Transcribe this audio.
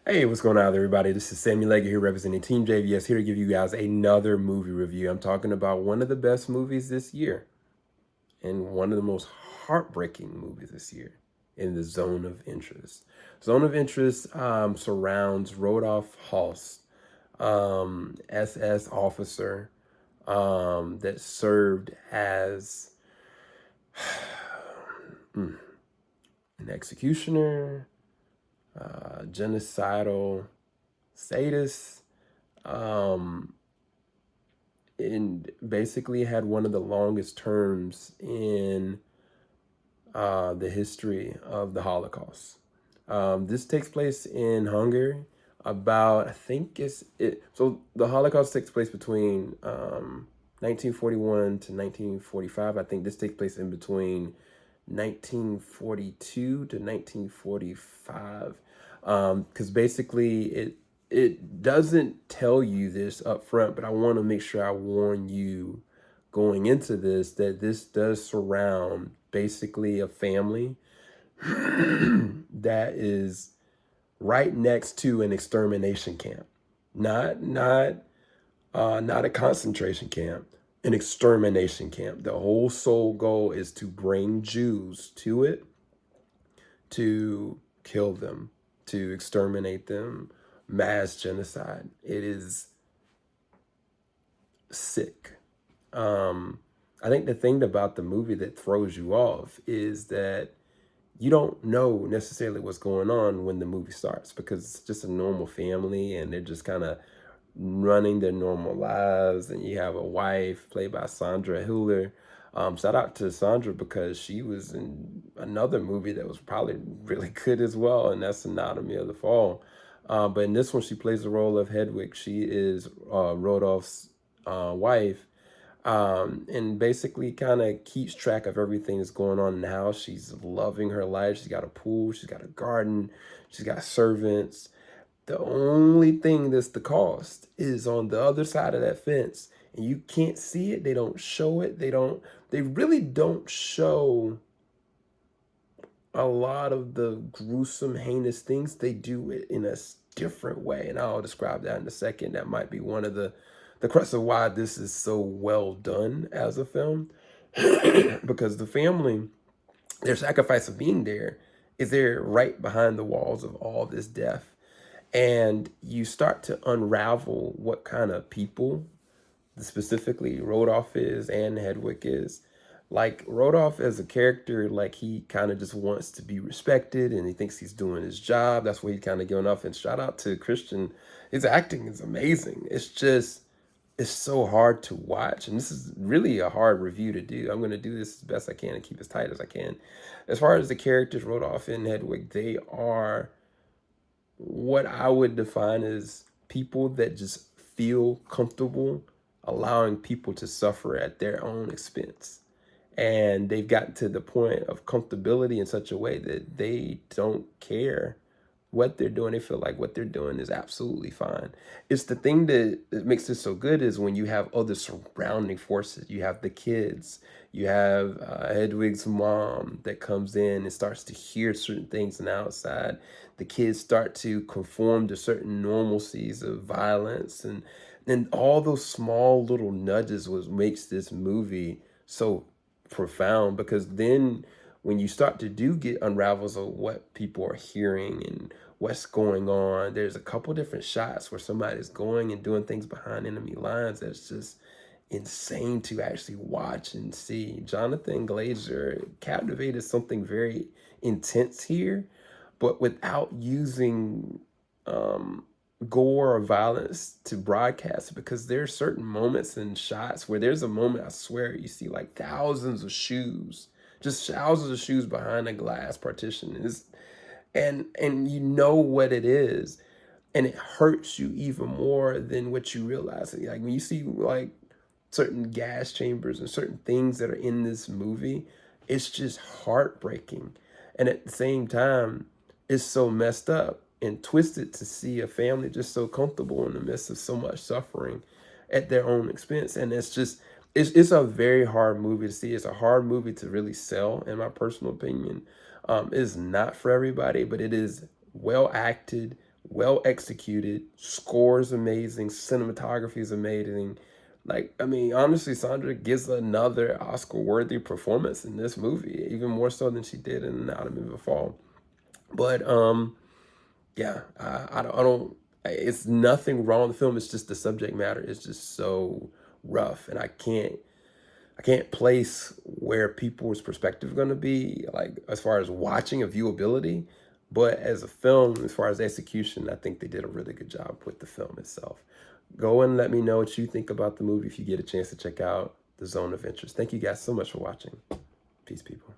Hey, what's going on, everybody? This is Sammy Legger here representing Team JVS, here to give you guys another movie review. I'm talking about one of the best movies this year and one of the most heartbreaking movies this year, in the Zone of Interest. Zone of Interest surrounds Rodolph Haas, SS officer that served as an executioner, genocidal sadist, um, and basically had one of the longest terms in the history of the Holocaust. This takes place in Hungary. About, I think so the Holocaust takes place between 1941 to 1945. I think this takes place in between 1942 to 1945, because basically it doesn't tell you this up front, but I want to make sure I warn you going into this that this does surround basically a family that is right next to an extermination camp, not a concentration camp, an extermination camp. The whole sole goal is to bring Jews to it, to kill them, to exterminate them, mass genocide. It is sick. I think the thing about the movie that throws you off is that you don't know necessarily what's going on when the movie starts, because it's just a normal family and they're just kind of running their normal lives. And you have a wife played by Sandra Hüller. Shout out to Sandra because she was in another movie that was probably really good as well, and that's Anatomy of the Fall. But in this one, she plays the role of Hedwig. She is Rodolph's wife, and basically kind of keeps track of everything that's going on in the house. She's loving her life. She's got a pool. She's got a garden. She's got servants. The only thing that's the cost is on the other side of that fence, and you can't see it. They don't show it. They really don't show a lot of the gruesome, heinous things. They do it in a different way, and I'll describe that in a second. That might be one of the crux of why this is so well done as a film, because the family, their sacrifice of being there, is there right behind the walls of all this death. And you start to unravel what kind of people specifically Rodolph is and Hedwig is. Like, Rodolph as a character, like, he kind of just wants to be respected and he thinks he's doing his job. That's what he's kind of giving off. And shout out to Christian. His acting is amazing. It's so hard to watch. And this is really a hard review to do. I'm going to do this as best I can and keep as tight as I can. As far as the characters, Rodolph and Hedwig, they are what I would define as people that just feel comfortable allowing people to suffer at their own expense. And they've gotten to the point of comfortability in such a way that they don't care what they're doing. They feel like what they're doing is absolutely fine. It's the thing that makes this so good is when you have other surrounding forces. You have the kids, you have Hedwig's mom that comes in and starts to hear certain things on the outside. The kids start to conform to certain normalcies of violence, and all those small little nudges was makes this movie so profound. Because then when you start to do get unravels of what people are hearing and what's going on, there's a couple different shots where somebody's going and doing things behind enemy lines that's just insane to actually watch and see. Jonathan Glazer captivated something very intense here, but without using gore or violence to broadcast, because there are certain moments and shots where there's a moment, I swear, you see like thousands of shoes, just thousands of shoes behind a glass partition. And you know what it is, and it hurts you even more than what you realize. Like when you see like certain gas chambers and certain things that are in this movie, it's just heartbreaking. And at the same time, it's so messed up and twisted to see a family just so comfortable in the midst of so much suffering at their own expense. And it's a very hard movie to see. It's a hard movie to really sell, in my personal opinion. It's not for everybody, but it is well acted, well executed, scores amazing, cinematography is amazing. Like, I mean, honestly, Sandra gives another Oscar-worthy performance in this movie, even more so than she did in Anatomy of a Fall. But yeah, I don't. It's nothing wrong with the film. It's just the subject matter is just so rough, and I can't place where people's perspective is going to be, like as far as watching a viewability, but as a film, as far as execution, I think they did a really good job with the film itself. Go and let me know what you think about the movie if you get a chance to check out The Zone of Interest. Thank you guys so much for watching. Peace, people.